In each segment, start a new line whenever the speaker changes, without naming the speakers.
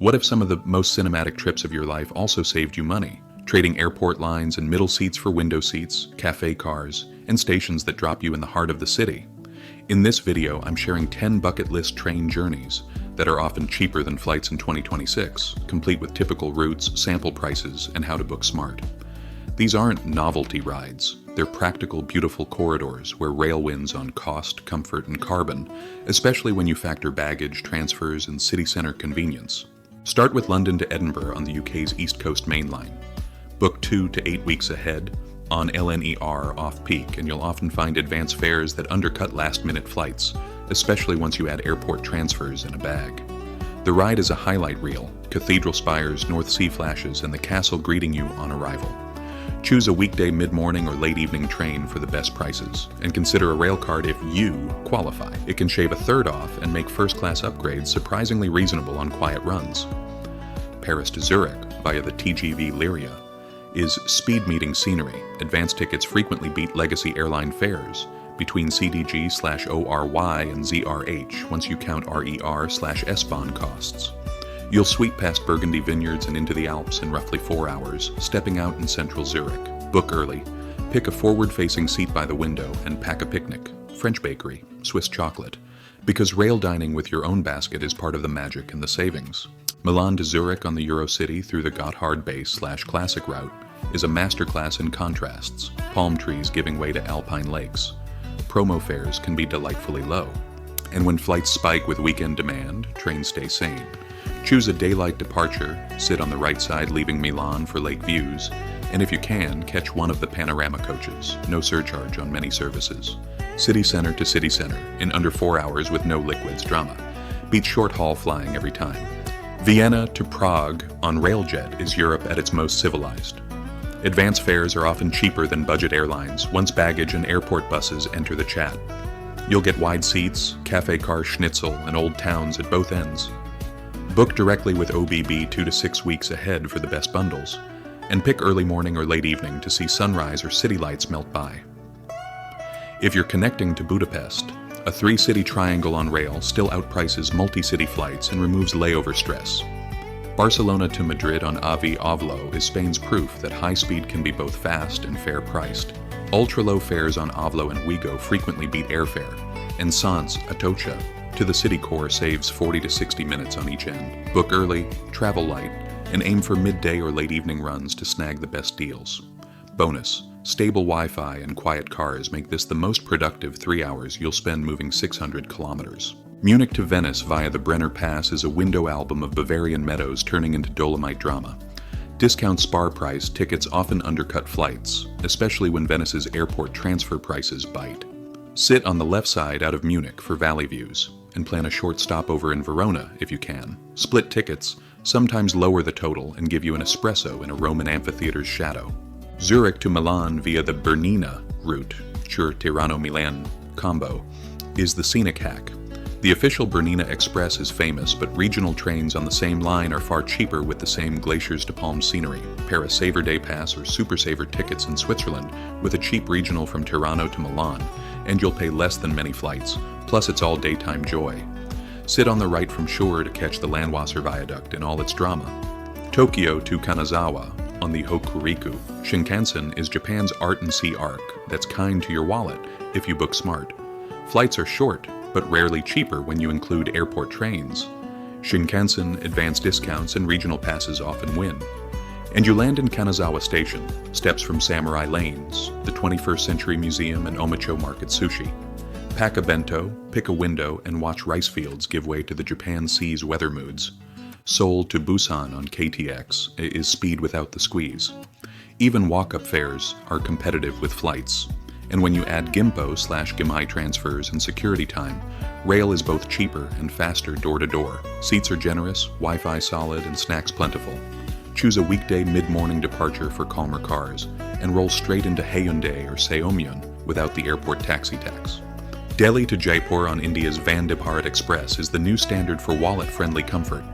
What if some of the most cinematic trips of your life also saved you money? Trading airport lines and middle seats for window seats, cafe cars, and stations that drop you in the heart of the city. In this video, I'm sharing 10 bucket list train journeys that are often cheaper than flights in 2026, complete with typical routes, sample prices, and how to book smart. These aren't novelty rides. They're practical, beautiful corridors where rail wins on cost, comfort, and carbon, especially when you factor baggage, transfers, and city center convenience. Start with London to Edinburgh on the UK's East Coast Main Line. Book 2 to 8 weeks ahead on LNER off-peak, and you'll often find advance fares that undercut last-minute flights, especially once you add airport transfers and a bag. The ride is a highlight reel, cathedral spires, North Sea flashes, and the castle greeting you on arrival. Choose a weekday mid-morning or late evening train for the best prices, and consider a rail card if you qualify. It can shave a third off and make first-class upgrades surprisingly reasonable on quiet runs. Paris to Zurich via the TGV Lyria is speed-meeting scenery. Advance tickets frequently beat legacy airline fares between CDG/ORY and ZRH once you count RER/S-Bahn costs. You'll sweep past Burgundy vineyards and into the Alps in roughly 4 hours, stepping out in central Zurich. Book early, pick a forward-facing seat by the window, and pack a picnic, French bakery, Swiss chocolate, because rail dining with your own basket is part of the magic and the savings. Milan to Zurich on the Eurocity through the Gotthard base/classic route is a masterclass in contrasts, palm trees giving way to alpine lakes. Promo fares can be delightfully low. And when flights spike with weekend demand, trains stay sane. Choose a daylight departure, sit on the right side leaving Milan for lake views, and if you can, catch one of the panorama coaches, no surcharge on many services. City center to city center, in under 4 hours with no liquids drama. Beats short haul flying every time. Vienna to Prague on Railjet is Europe at its most civilized. Advance fares are often cheaper than budget airlines once baggage and airport buses enter the chat. You'll get wide seats, cafe car schnitzel, and old towns at both ends. Book directly with OBB 2 to 6 weeks ahead for the best bundles, and pick early morning or late evening to see sunrise or city lights melt by. If you're connecting to Budapest, a 3-city triangle on rail still outprices multi-city flights and removes layover stress. Barcelona to Madrid on AVI Avlo is Spain's proof that high speed can be both fast and fair priced. Ultra-low fares on Avlo and Ouigo frequently beat airfare, and Sants Atocha to the city core saves 40 to 60 minutes on each end. Book early, travel light, and aim for midday or late evening runs to snag the best deals. Bonus, stable Wi-Fi and quiet cars make this the most productive 3 hours you'll spend moving 600 kilometers. Munich to Venice via the Brenner Pass is a window album of Bavarian meadows turning into Dolomite drama. Discount spar price tickets often undercut flights, especially when Venice's airport transfer prices bite. Sit on the left side out of Munich for valley views, and plan a short stopover in Verona if you can. Split tickets sometimes lower the total and give you an espresso in a Roman amphitheater's shadow. Zurich to Milan via the Bernina route, Tirano-Milan combo, is the scenic hack. The official Bernina Express is famous, but regional trains on the same line are far cheaper with the same glaciers to palm scenery. Pair a Saver Day Pass or Super Saver tickets in Switzerland with a cheap regional from Tirano to Milan, and you'll pay less than many flights, plus it's all daytime joy. Sit on the right from shore to catch the Landwasser Viaduct in all its drama. Tokyo to Kanazawa on the Hokuriku Shinkansen is Japan's art and sea arc that's kind to your wallet if you book smart. Flights are short, but rarely cheaper when you include airport trains. Shinkansen, advanced discounts, and regional passes often win. And you land in Kanazawa Station, steps from Samurai Lanes, the 21st Century Museum, and Omicho Market Sushi. Pack a bento, pick a window, and watch rice fields give way to the Japan Sea's weather moods. Seoul to Busan on KTX is speed without the squeeze. Even walk-up fares are competitive with flights. And when you add Gimpo/Gimai transfers and security time, rail is both cheaper and faster door-to-door. Seats are generous, Wi-Fi solid, and snacks plentiful. Choose a weekday mid-morning departure for calmer cars, and roll straight into Haeundae or Seomyeon without the airport taxi tax. Delhi to Jaipur on India's Vande Bharat Express is the new standard for wallet-friendly comfort.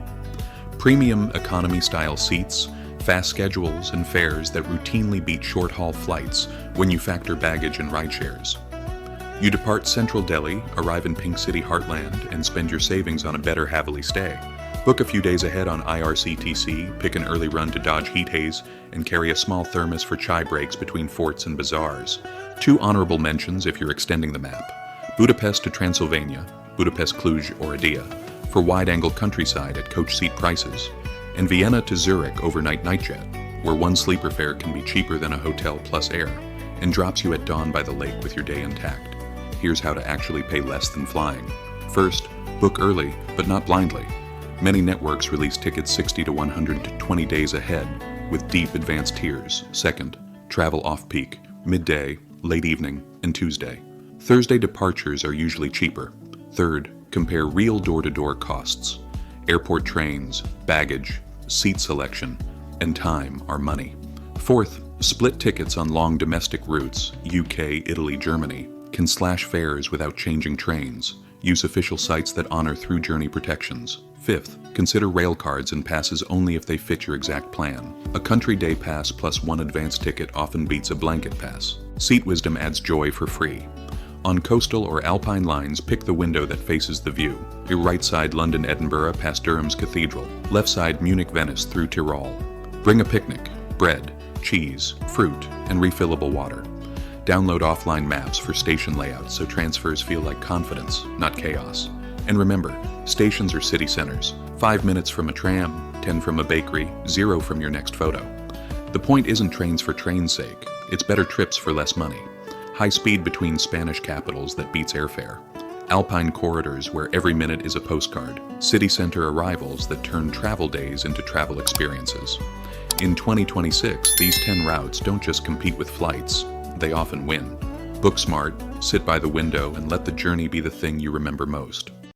Premium economy-style seats, fast schedules, and fares that routinely beat short-haul flights when you factor baggage and rideshares. You depart central Delhi, arrive in Pink City heartland, and spend your savings on a better Haveli stay. Book a few days ahead on IRCTC, pick an early run to dodge heat haze, and carry a small thermos for chai breaks between forts and bazaars. 2 honorable mentions if you're extending the map. Budapest to Transylvania, Budapest, Cluj, or Oradea, for wide-angle countryside at coach seat prices, and Vienna to Zurich overnight nightjet, where one sleeper fare can be cheaper than a hotel plus air, and drops you at dawn by the lake with your day intact. Here's how to actually pay less than flying. First, book early, but not blindly. Many networks release tickets 60 to 120 days ahead, with deep advanced tiers. Second, travel off-peak, midday, late evening, and Tuesday. Thursday departures are usually cheaper. Third, compare real door-to-door costs. Airport trains, baggage, seat selection, and time are money. Fourth, split tickets on long domestic routes, UK, Italy, Germany, can slash fares without changing trains. Use official sites that honor through journey protections. Fifth, consider rail cards and passes only if they fit your exact plan. A country day pass plus 1 advance ticket often beats a blanket pass. Seat wisdom adds joy for free. On coastal or alpine lines, pick the window that faces the view. Your right side London-Edinburgh past Durham's Cathedral, left side Munich-Venice through Tyrol. Bring a picnic, bread, cheese, fruit, and refillable water. Download offline maps for station layouts so transfers feel like confidence, not chaos. And remember, stations are city centers. 5 minutes from a tram, 10 from a bakery, 0 from your next photo. The point isn't trains for train's sake, it's better trips for less money. High speed between Spanish capitals that beats airfare. Alpine corridors where every minute is a postcard. City center arrivals that turn travel days into travel experiences. In 2026, these 10 routes don't just compete with flights, they often win. Book smart, sit by the window, and let the journey be the thing you remember most.